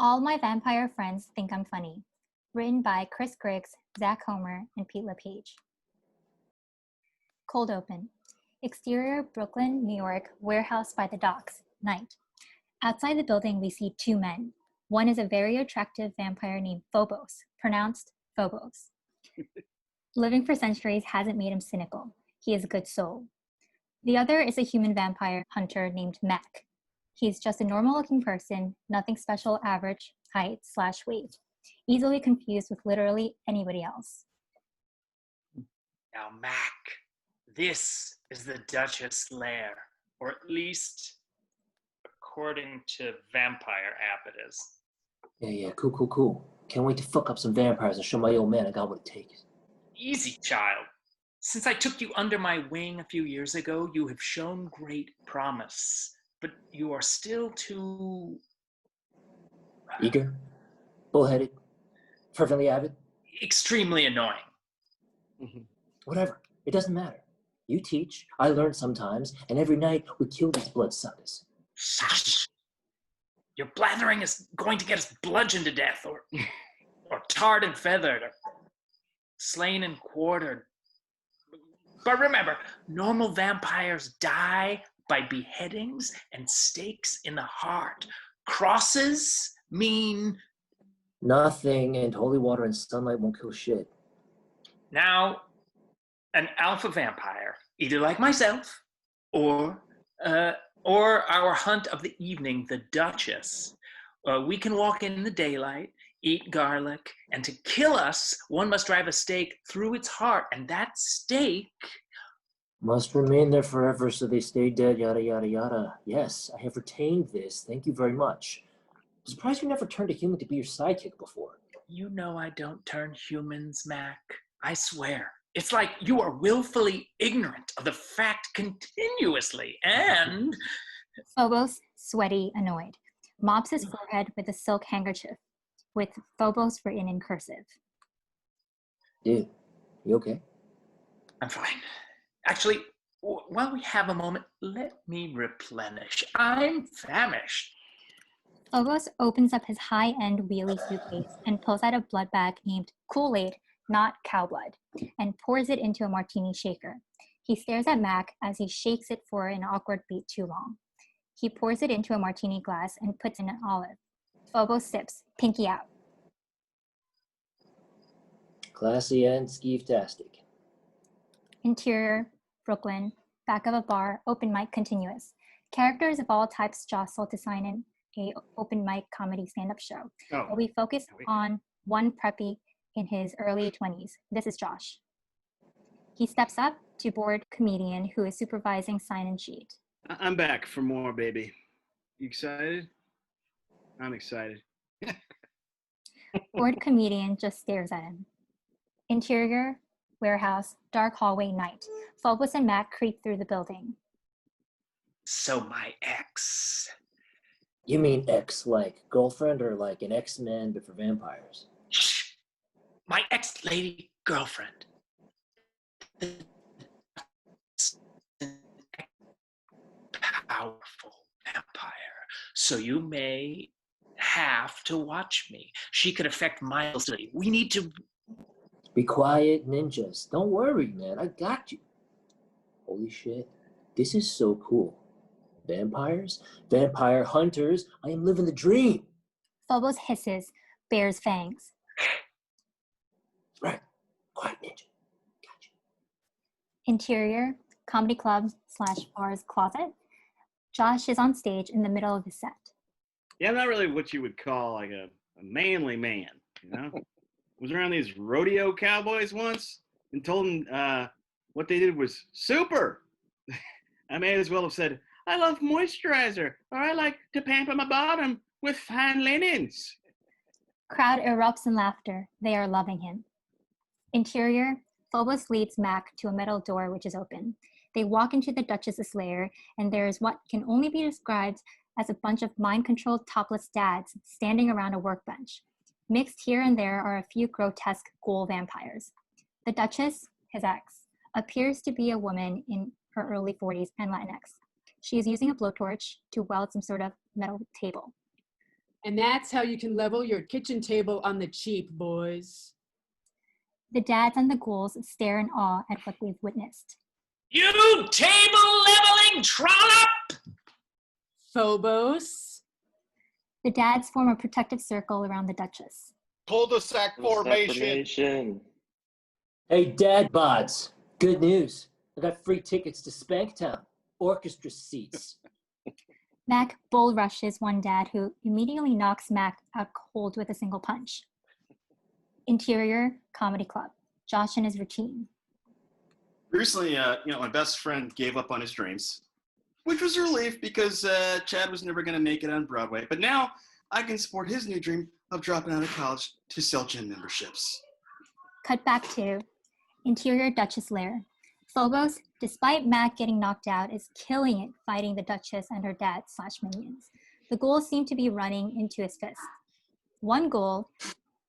All My Vampire Friends Think I'm Funny. Written by Chris Griggs, Zach Homer, and Pete LePage. Cold open. Exterior, Brooklyn, New York, warehouse by the docks, night. Outside the building, we see two men. One is a very attractive vampire named Phobos, pronounced Phobos. Living for centuries hasn't made him cynical. He is a good soul. The other is a human vampire hunter named Mac. He's just a normal-looking person, nothing special, average height/weight, easily confused with literally anybody else. Now, Mac, this is the Duchess' lair, or at least according to Vampire app it is. Yeah, cool. Can't wait to fuck up some vampires and show my old man I got what it takes. Easy, child. Since I took you under my wing a few years ago, you have shown great promise, but you are still too... Eager, bullheaded, fervently avid. extremely annoying. Whatever, it doesn't matter. You teach, I learn sometimes, and every night we kill these bloodsuckers. Shush! Your blathering is going to get us bludgeoned to death, or tarred and feathered, or slain and quartered. But remember, normal vampires die by beheadings and stakes in the heart. Crosses mean... Nothing, and holy water and sunlight won't kill shit. Now, an alpha vampire, either like myself, or our hunt of the evening, the Duchess, we can walk in the daylight, eat garlic, and to kill us, one must drive a stake through its heart, and that stake... must remain there forever so they stay dead, yada yada yada. Yes, I have retained this, thank you very much. I'm surprised you never turned a human to be your sidekick before. You know I don't turn humans, Mac. I swear. It's like you are willfully ignorant of the fact continuously, and... Phobos, sweaty, annoyed, mops his forehead with a silk handkerchief, with Phobos written in cursive. Dude, you okay? I'm fine. Actually, while we have a moment, let me replenish. I'm famished. Phobos opens up his high-end wheelie suitcase and pulls out a blood bag named Kool-Aid, not cow blood, and pours it into a martini shaker. He stares at Mac as he shakes it for an awkward beat too long. He pours it into a martini glass and puts in an olive. Phobos sips, pinky out. Classy and skeeve-tastic. Interior, Brooklyn, back of a bar, open mic continuous. Characters of all types jostle to sign in a open mic comedy stand-up show. But we focus on one preppy in his early 20s. This is Josh. He steps up to bored comedian who is supervising sign-in sheet. I'm back for more, baby. You excited? I'm excited. Bored comedian just stares at him. Interior, warehouse, dark hallway, night. Phobos and Mac creep through the building. So my ex... You mean ex like girlfriend or like an X-Men but for vampires? Shh! My ex-lady girlfriend. Powerful vampire. So you may have to watch me. She could affect my ability. We need to... Be quiet, ninjas. Don't worry, man. I got you. Holy shit. This is so cool. Vampires? Vampire hunters? I am living the dream. Phobos hisses, bares fangs. Right. Quiet, ninja. Got you. Interior, comedy club / bar's closet. Josh is on stage in the middle of the set. Yeah, I'm not really what you would call like a manly man, you know? Was around these rodeo cowboys once and told them what they did was super. I may as well have said, I love moisturizer, or I like to pamper my bottom with fine linens. Crowd erupts in laughter. They are loving him. Interior, Phobos leads Mac to a metal door which is open. They walk into the Duchess's lair, and there is what can only be described as a bunch of mind-controlled topless dads standing around a workbench. Mixed here and there are a few grotesque ghoul vampires. The Duchess, his ex, appears to be a woman in her early 40s and Latinx. She is using a blowtorch to weld some sort of metal table. And that's how you can level your kitchen table on the cheap, boys. The dads and the ghouls stare in awe at what they've witnessed. You table-leveling trollop! Phobos. The dads form a protective circle around the Duchess. Cul-de-sac formation. Hey, dad bods. Good news. I got free tickets to Spanktown. Orchestra seats. Mac bull rushes one dad who immediately knocks Mac out cold with a single punch. Interior comedy club. Josh and his routine. Recently, my best friend gave up on his dreams, which was a relief because Chad was never going to make it on Broadway. But now I can support his new dream of dropping out of college to sell gym memberships. Cut back to interior Duchess lair. Phobos, despite Mac getting knocked out, is killing it fighting the Duchess and her dad/minions. The ghouls seem to be running into his fist. One ghoul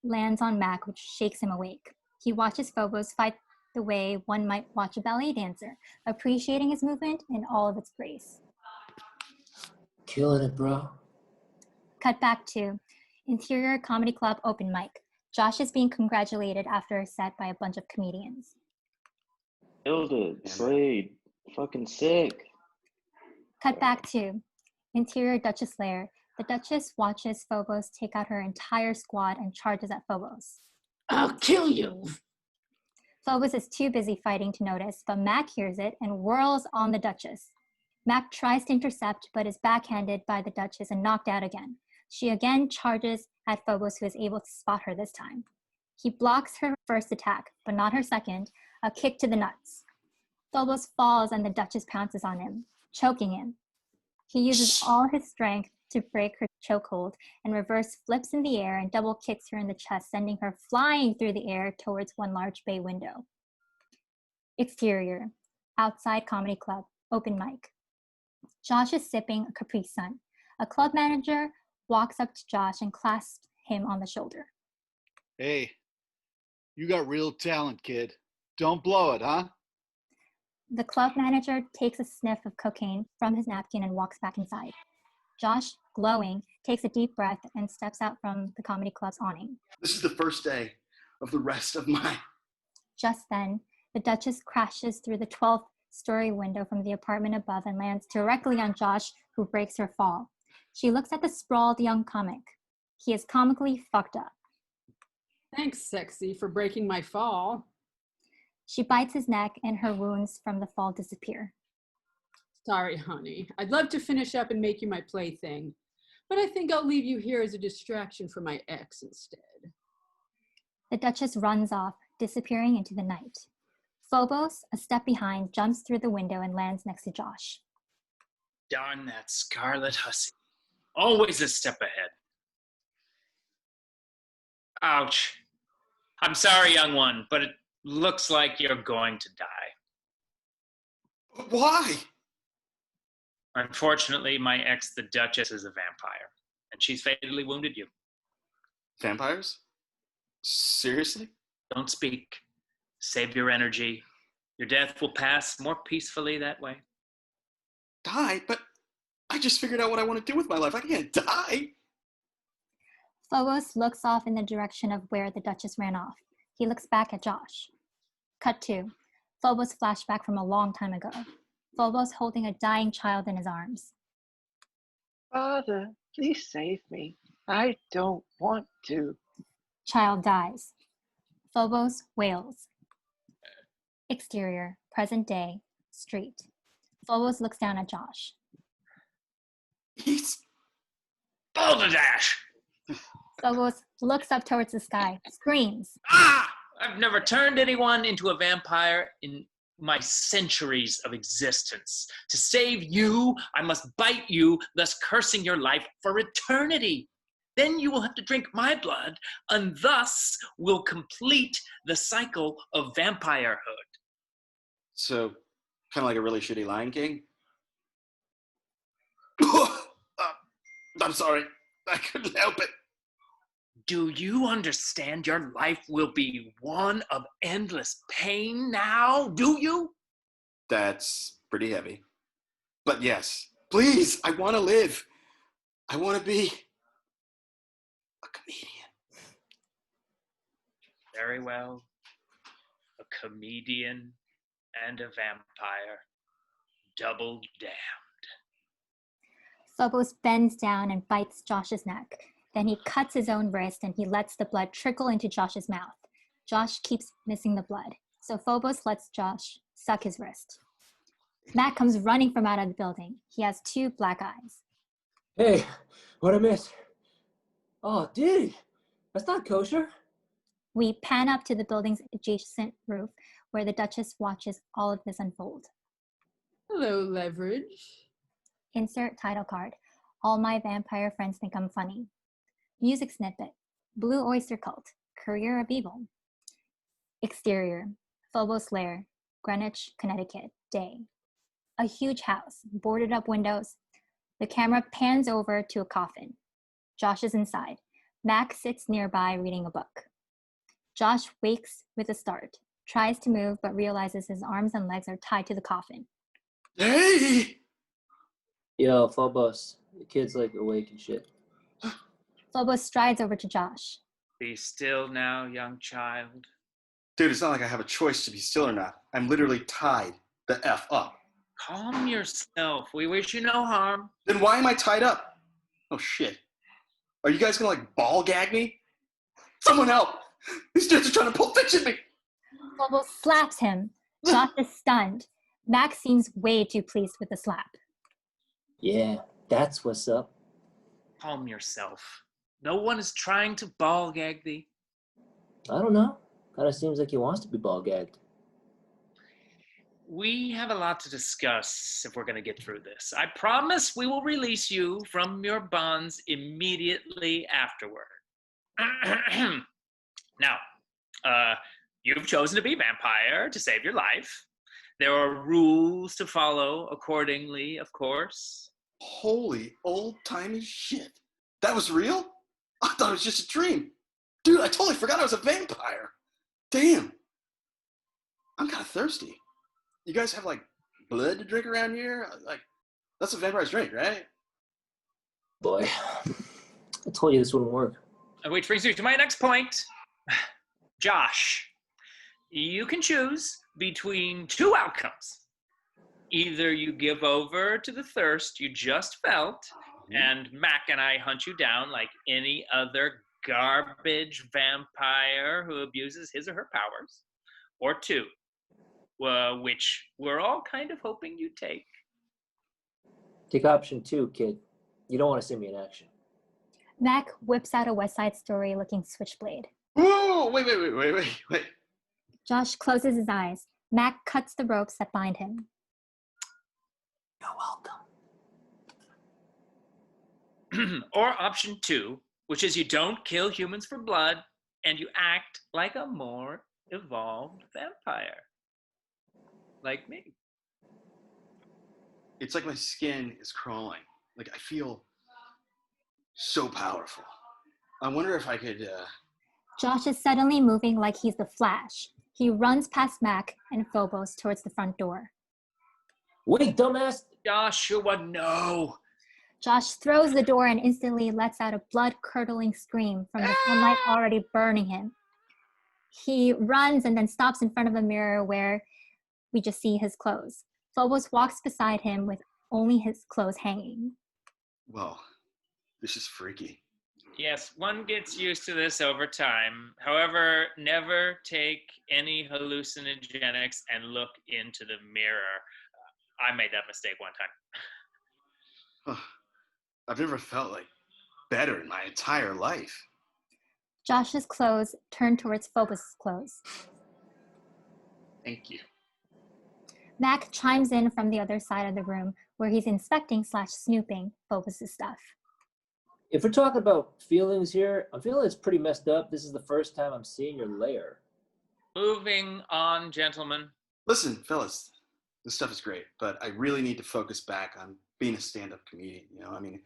lands on Mac, which shakes him awake. He watches Phobos fight the way one might watch a ballet dancer, appreciating his movement in all of its grace. Killing it, bro. Cut back to interior comedy club open mic. Josh is being congratulated after a set by a bunch of comedians. Killed it. Slayed. Fucking sick. Cut back to interior Duchess lair. The Duchess watches Phobos take out her entire squad and charges at Phobos. I'll kill you. Phobos is too busy fighting to notice, but Mac hears it and whirls on the Duchess. Mac tries to intercept, but is backhanded by the Duchess and knocked out again. She again charges at Phobos, who is able to spot her this time. He blocks her first attack, but not her second, a kick to the nuts. Phobos falls and the Duchess pounces on him, choking him. He uses all his strength to break her chokehold and reverse flips in the air and double kicks her in the chest, sending her flying through the air towards one large bay window. Exterior, outside comedy club, open mic. Josh is sipping a Capri Sun. A club manager walks up to Josh and clasps him on the shoulder. Hey, you got real talent, kid. Don't blow it, huh? The club manager takes a sniff of cocaine from his napkin and walks back inside. Josh, glowing, takes a deep breath and steps out from the comedy club's awning. This is the first day of the rest of my... Just then, the Duchess crashes through the 12th story window from the apartment above and lands directly on Josh, who breaks her fall. She looks at the sprawled young comic. He is comically fucked up. Thanks, sexy, for breaking my fall. She bites his neck and her wounds from the fall disappear. Sorry, honey. I'd love to finish up and make you my plaything, but I think I'll leave you here as a distraction for my ex instead. The Duchess runs off, disappearing into the night. Phobos, a step behind, jumps through the window and lands next to Josh. Darn that scarlet hussy. Always a step ahead. Ouch. I'm sorry, young one, but it looks like you're going to die. Why? Unfortunately, my ex, the Duchess, is a vampire, and she's fatally wounded you. Vampires? Seriously? Don't speak. Save your energy. Your death will pass more peacefully that way. Die? But I just figured out what I want to do with my life. I can't die. Phobos looks off in the direction of where the Duchess ran off. He looks back at Josh. Cut to Phobos flashback from a long time ago. Phobos holding a dying child in his arms. Father, please save me. I don't want to. Child dies. Phobos wails. Exterior, present day, street. Phobos looks down at Josh. He's... Balderdash! Phobos looks up towards the sky, screams. Ah! I've never turned anyone into a vampire in my centuries of existence. To save you, I must bite you, thus cursing your life for eternity. Then you will have to drink my blood, and thus will complete the cycle of vampirehood. So, kind of like a really shitty Lion King? I'm sorry. I couldn't help it. Do you understand your life will be one of endless pain now? Do you? That's pretty heavy. But yes, please, I want to live. I want to be comedian. Very well. A comedian and a vampire. Double down. Phobos bends down and bites Josh's neck. Then he cuts his own wrist and he lets the blood trickle into Josh's mouth. Josh keeps missing the blood, so Phobos lets Josh suck his wrist. Matt comes running from out of the building. He has 2 black eyes. Hey, what'd I miss? Oh, dude, that's not kosher. We pan up to the building's adjacent roof where the Duchess watches all of this unfold. Hello, Leverage. Insert title card. All my vampire friends think I'm funny. Music snippet. Blue Oyster Cult. Career of Evil. Exterior. Phobos Lair. Greenwich, Connecticut. Day. A huge house. Boarded up windows. The camera pans over to a coffin. Josh is inside. Mac sits nearby reading a book. Josh wakes with a start. Tries to move but realizes his arms and legs are tied to the coffin. Hey! Yo, Phobos, the kid's like awake and shit. Phobos strides over to Josh. Be still now, young child. Dude, it's not like I have a choice to be still or not. I'm literally tied the F up. Calm yourself. We wish you no harm. Then why am I tied up? Oh, shit. Are you guys gonna, like, ball gag me? Someone help! These dudes are trying to pull fiction me! Phobos slaps him. Josh is stunned. Max seems way too pleased with the slap. Yeah, that's what's up. Calm yourself. No one is trying to ball gag thee. I don't know. Kind of seems like he wants to be ball gagged. We have a lot to discuss if we're going to get through this. I promise we will release you from your bonds immediately afterward. Now, you've chosen to be vampire to save your life. There are rules to follow accordingly, of course. Holy old-timey shit. That was real? I thought it was just a dream. Dude, I totally forgot I was a vampire. Damn. I'm kind of thirsty. You guys have, like, blood to drink around here? Like, that's what vampires drink, right? Boy, I told you this wouldn't work. Which brings me to my next point. Josh, you can choose between 2 outcomes. Either you give over to the thirst you just felt, and Mac and I hunt you down like any other garbage vampire who abuses his or her powers. Or 2, which we're all kind of hoping you take. Take option 2, kid. You don't want to see me in action. Mac whips out a West Side Story looking switchblade. Whoa, wait. Josh closes his eyes. Mac cuts the ropes that bind him. You're welcome. Or option 2, which is you don't kill humans for blood and you act like a more evolved vampire. Like me. It's like my skin is crawling. Like, I feel so powerful. I wonder if I could, Josh is suddenly moving like he's the Flash. He runs past Mac and Phobos towards the front door. Wait, dumbass! Joshua, no. Josh throws the door and instantly lets out a blood-curdling scream from the sunlight already burning him. He runs and then stops in front of a mirror where we just see his clothes. Phobos walks beside him with only his clothes hanging. whoa, this is freaky. Yes, one gets used to this over time. However, never take any hallucinogenics and look into the mirror. I made that mistake one time. I've never felt like better in my entire life. Josh's clothes turn towards Phobos' clothes. Thank you. Mac chimes in from the other side of the room where he's inspecting/snooping Phobos' stuff. If we're talking about feelings here, I'm feeling it's pretty messed up. This is the first time I'm seeing your lair. Moving on, gentlemen. Listen, fellas, this stuff is great, but I really need to focus back on being a stand-up comedian. You know, I mean,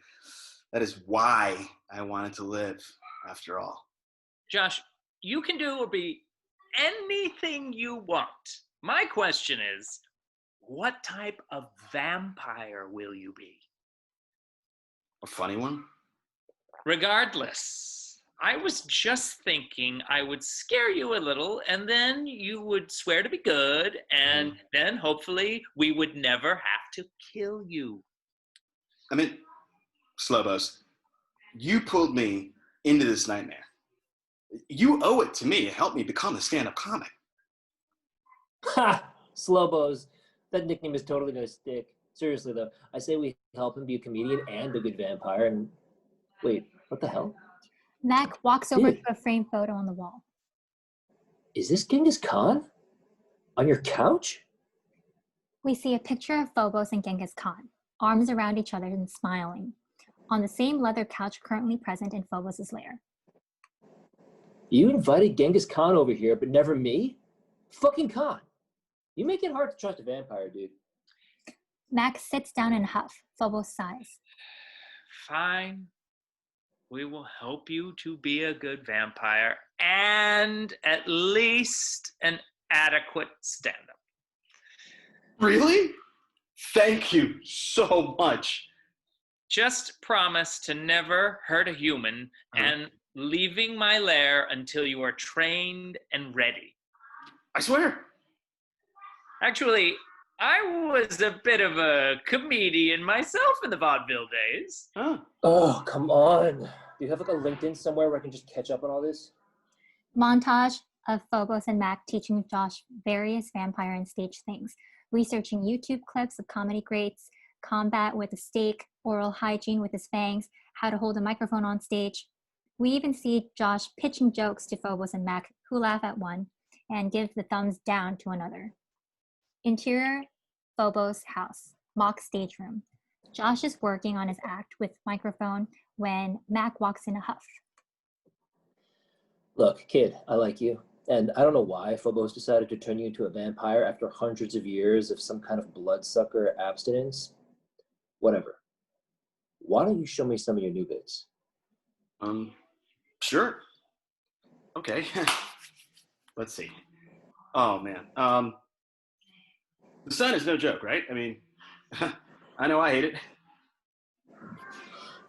that is why I wanted to live, after all. Josh, you can do or be anything you want. My question is, what type of vampire will you be? A funny one? Regardless, I was just thinking I would scare you a little, and then you would swear to be good, and then hopefully we would never have to kill you. I mean, Slobos, you pulled me into this nightmare. You owe it to me to help me become a stand-up comic. Ha! Slobos. That nickname is totally gonna stick. Seriously though, I say we help him be a comedian and a good vampire. And wait, what the hell? Mac walks over Dude. to a framed photo on the wall. Is this Genghis Khan? On your couch? We see a picture of Phobos and Genghis Khan, arms around each other and smiling, on the same leather couch currently present in Phobos' lair. You invited Genghis Khan over here, but never me? Fucking Khan. You make it hard to trust a vampire, dude. Mac sits down in a huff. Phobos sighs. Fine. We will help you to be a good vampire and at least an adequate stand-up. Really? Thank you so much. Just promise to never hurt a human and leaving my lair until you are trained and ready. I swear. Actually, I was a bit of a comedian myself in the vaudeville days. Huh? Oh, come on. Do you have like a LinkedIn somewhere where I can just catch up on all this? Montage of Phobos and Mac teaching Josh various vampire and stage things, researching YouTube clips of comedy greats, combat with a stake, oral hygiene with his fangs, how to hold a microphone on stage. We even see Josh pitching jokes to Phobos and Mac, who laugh at one and give the thumbs down to another. Interior, Phobos' house, mock stage room. Josh is working on his act with microphone when Mac walks in a huff. Look, kid, I like you. And I don't know why Phobos decided to turn you into a vampire after hundreds of years of some kind of bloodsucker abstinence. Whatever. Why don't you show me some of your new bits? Sure. Okay. Let's see. Oh, man. The sun is no joke, right? I mean, I know I hate it.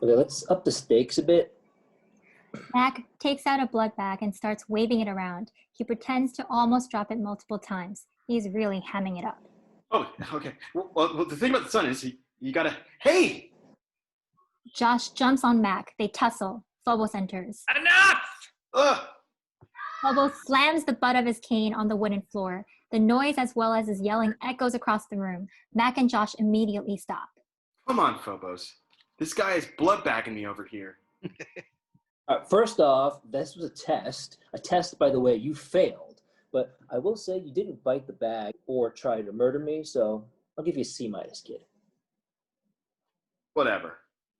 Okay, let's up the stakes a bit. Mac takes out a blood bag and starts waving it around. He pretends to almost drop it multiple times. He's really hemming it up. Oh, okay. Well, the thing about the sun is you gotta, hey! Josh jumps on Mac. They tussle. Phobos enters. Enough! Ugh! Phobos slams the butt of his cane on the wooden floor. The noise as well as his yelling echoes across the room. Mac and Josh immediately stop. Come on, Phobos. This guy is blood bagging me over here. First off, this was a test. A test, by the way, you failed. But I will say you didn't bite the bag or try to murder me, so I'll give you a C-, kid. Whatever.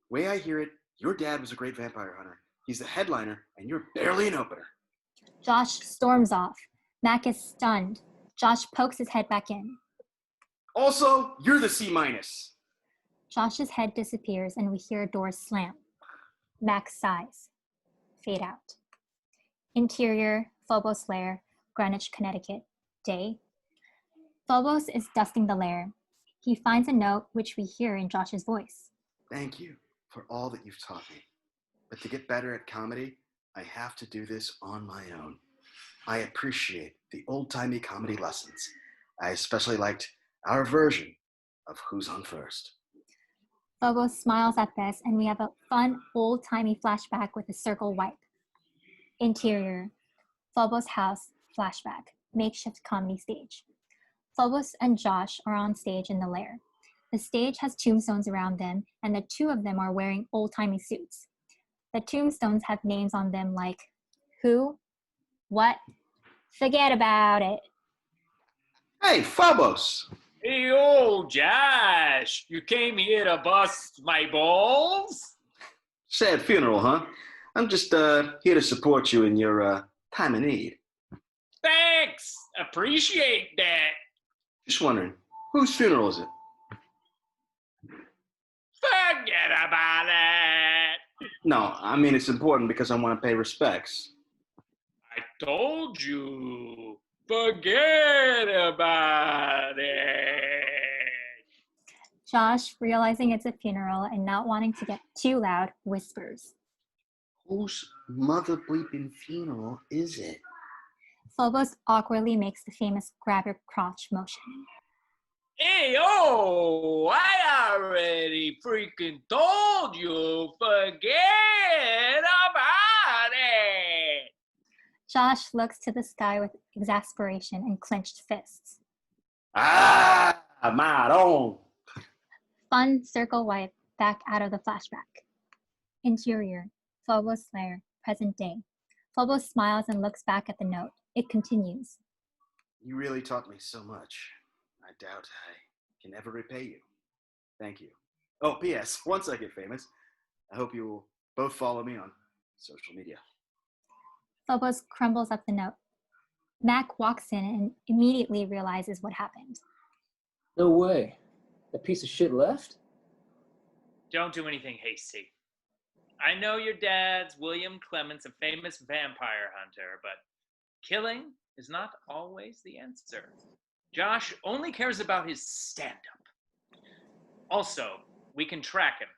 Way I hear it, your dad was a great vampire hunter. He's the headliner, and you're barely an opener. Josh storms off. Mac is stunned. Josh pokes his head back in. Also, you're the C-. Josh's head disappears and we hear a door slam. Mac sighs. Fade out. Interior, Phobos' lair, Greenwich, Connecticut. Day. Phobos is dusting the lair. He finds a note which we hear in Josh's voice. Thank you for all that you've taught me. But to get better at comedy, I have to do this on my own. I appreciate the old-timey comedy lessons. I especially liked our version of Who's on First. Phobos smiles at this, and we have a fun, old-timey flashback with a circle wipe. Interior, Phobos' house, flashback, makeshift comedy stage. Phobos and Josh are on stage in the lair. The stage has tombstones around them, and the two of them are wearing old-timey suits. The tombstones have names on them like who, what, forget about it. Hey, Phobos! Hey, old Josh, you came here to bust my balls? Sad funeral, huh? I'm just here to support you in your time of need. Thanks, appreciate that. Just wondering, whose funeral is it? Forget about it. No, I mean it's important because I want to pay respects. I told you, forget about it. Josh, realizing it's a funeral and not wanting to get too loud, whispers. Whose mother bleeping funeral is it? Phobos awkwardly makes the famous grab your crotch motion. Hey, oh, I already freaking told you, forget about it. Josh looks to the sky with exasperation and clenched fists. Ah, Maron. Fun circle wipe back out of the flashback. Interior, Phobos lair, present day. Phobos smiles and looks back at the note. It continues. You really taught me so much. I doubt I can ever repay you. Thank you. Oh, P.S. Once I get famous, I hope you will both follow me on social media. Phobos crumbles up the note. Mac walks in and immediately realizes what happened. No way. That piece of shit left? Don't do anything hasty. I know your dad's William Clements, a famous vampire hunter, but killing is not always the answer. Josh only cares about his stand-up. Also, we can track him.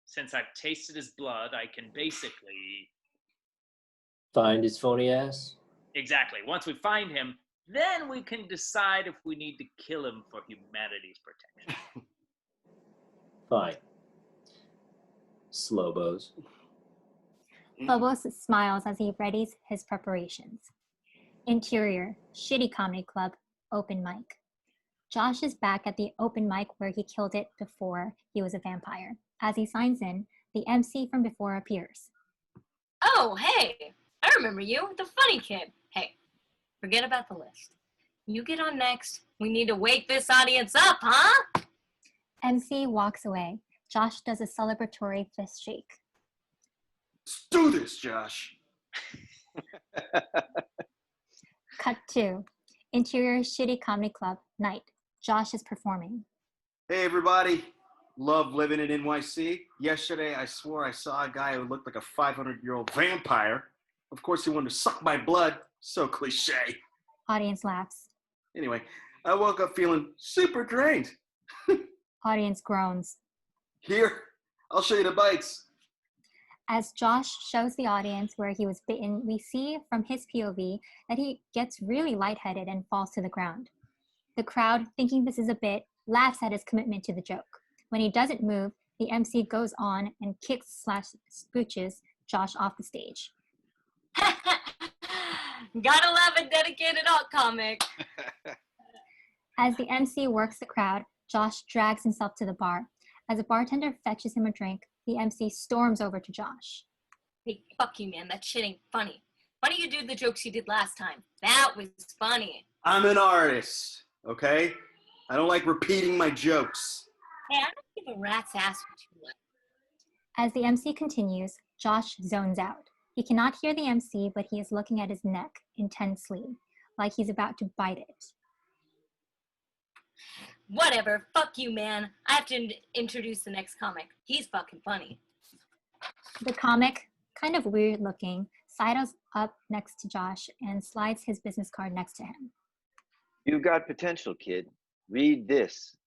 Since I've tasted his blood, I can basically... Find his phony ass? Exactly. Once we find him, then we can decide if we need to kill him for humanity's protection. Fine. Slowbos. Phobos smiles as he readies his preparations. Interior, shitty comedy club, open mic. Josh is back at the open mic where he killed it before he was a vampire. As he signs in, the MC from before appears. Oh, hey, I remember you, the funny kid. Hey, forget about the list. You get on next. We need to wake this audience up, huh? MC walks away. Josh does a celebratory fist shake. Let's do this, Josh. Cut 2. Interior shitty comedy club, night. Josh is performing. Hey, everybody. Love living in NYC. Yesterday, I swore I saw a guy who looked like a 500-year-old vampire. Of course, he wanted to suck my blood. So cliche. Audience laughs. Anyway, I woke up feeling super drained. Audience groans. Here, I'll show you the bites. As Josh shows the audience where he was bitten, we see from his POV that he gets really lightheaded and falls to the ground. The crowd, thinking this is a bit, laughs at his commitment to the joke. When he doesn't move, the MC goes on and kicks/scooches Josh off the stage. Gotta love a dedicated alt comic. As the MC works the crowd, Josh drags himself to the bar. As a bartender fetches him a drink, the MC storms over to Josh. Hey, fuck you, man. That shit ain't funny. Why don't you do the jokes you did last time? That was funny. I'm an artist, okay? I don't like repeating my jokes. Hey, I don't give a rat's ass what you like. As the MC continues, Josh zones out. He cannot hear the MC, but he is looking at his neck intensely, like he's about to bite it. Whatever. Fuck you, man. I have to introduce the next comic. He's fucking funny. The comic, kind of weird looking, sidles up next to Josh and slides his business card next to him. You've got potential, kid. Read this.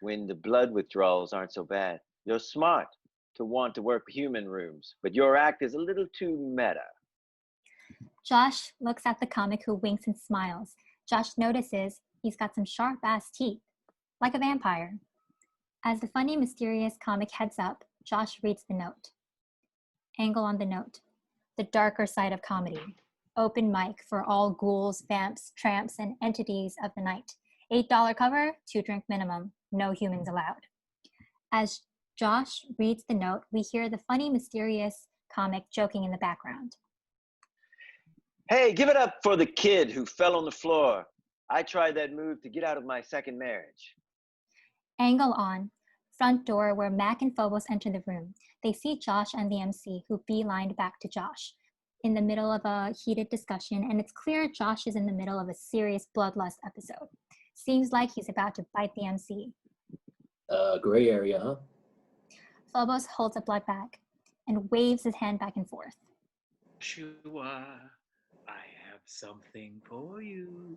When the blood withdrawals aren't so bad. You're smart to want to work human rooms, but your act is a little too meta. Josh looks at the comic, who winks and smiles. Josh notices he's got some sharp-ass teeth, like a vampire. As the funny, mysterious comic heads up, Josh reads the note. Angle on the note. The darker side of comedy. Open mic for all ghouls, vamps, tramps, and entities of the night. $8 cover, 2-drink minimum. No humans allowed. As Josh reads the note, we hear the funny, mysterious comic joking in the background. Hey, give it up for the kid who fell on the floor. I tried that move to get out of my second marriage. Angle on. Front door where Mac and Phobos enter the room. They see Josh and the MC, who beelined back to Josh in the middle of a heated discussion, and it's clear Josh is in the middle of a serious bloodlust episode. Seems like he's about to bite the MC. Gray area, huh? Phobos holds a blood bag and waves his hand back and forth. Shua, I have something for you.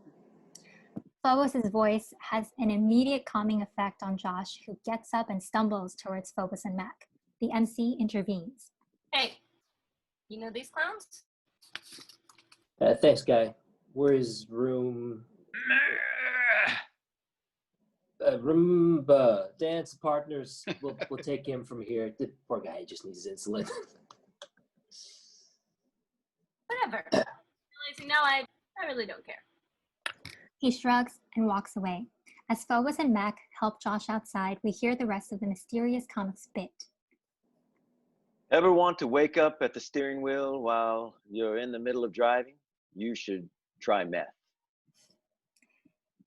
Phobos' voice has an immediate calming effect on Josh, who gets up and stumbles towards Phobos and Mac. The MC intervenes. Hey, You know these clowns? Thanks, guy. Where is room? Dance partners. We'll take him from here. The poor guy just needs his insulin. Whatever. Realizing now I really don't care. He shrugs and walks away. As Phobos and Mac help Josh outside, we hear the rest of the mysterious comic's bit. Ever want to wake up at the steering wheel while you're in the middle of driving? You should try meth.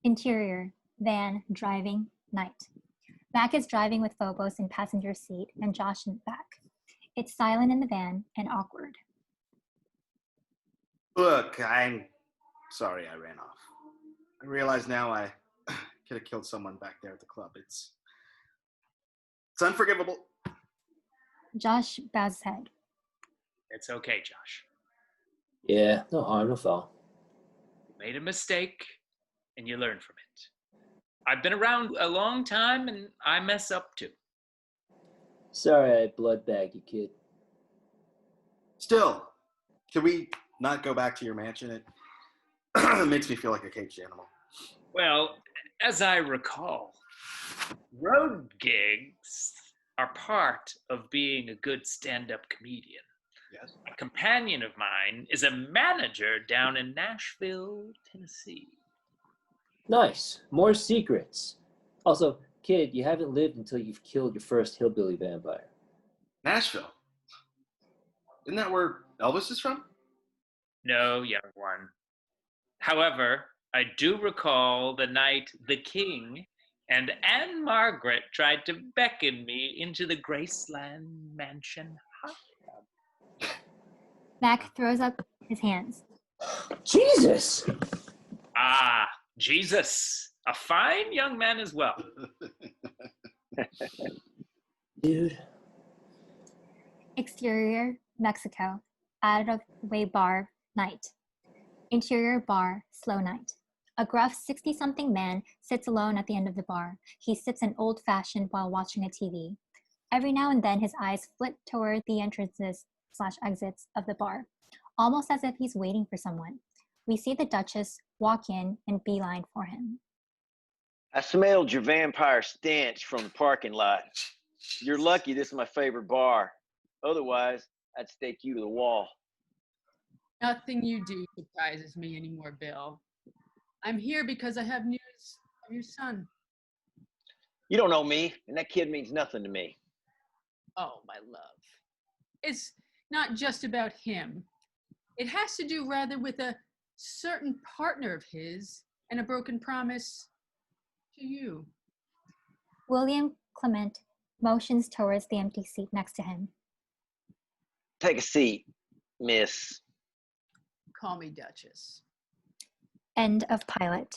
Interior, van, driving, night. Mac is driving with Phobos in passenger seat and Josh in the back. It's silent in the van and awkward. Look, I'm sorry I ran off. I realize now I could have killed someone back there at the club. It's unforgivable. Josh bows his head. It's okay, Josh. Yeah, no harm, no foul. You made a mistake, and you learn from it. I've been around a long time, and I mess up too. Sorry I blood bagged you, kid. Still, can we not go back to your mansion? It makes me feel like a caged animal. Well, as I recall, road gigs are part of being a good stand-up comedian. Yes. A companion of mine is a manager down in Nashville, Tennessee. Nice. More secrets. Also, kid, you haven't lived until you've killed your first hillbilly vampire. Nashville. Isn't that where Elvis is from? No, young one. However, I do recall the night the king and Anne Margaret tried to beckon me into the Graceland Mansion hot tub. Mac throws up his hands. Jesus! Ah, Jesus. A fine young man as well. Dude. Exterior, Mexico. Out of the way bar, night. Interior bar, slow night. A gruff 60-something man sits alone at the end of the bar. He sips an old-fashioned while watching a TV. Every now and then his eyes flit toward the entrances/exits of the bar, almost as if he's waiting for someone. We see the Duchess walk in and beeline for him. I smelled your vampire stench from the parking lot. You're lucky this is my favorite bar. Otherwise, I'd stake you to the wall. Nothing you do surprises me anymore, Bill. I'm here because I have news of your son. You don't know me, and that kid means nothing to me. Oh, my love. It's not just about him. It has to do rather with a certain partner of his and a broken promise to you. William Clement motions towards the empty seat next to him. Take a seat, miss. Call me Duchess. End of pilot.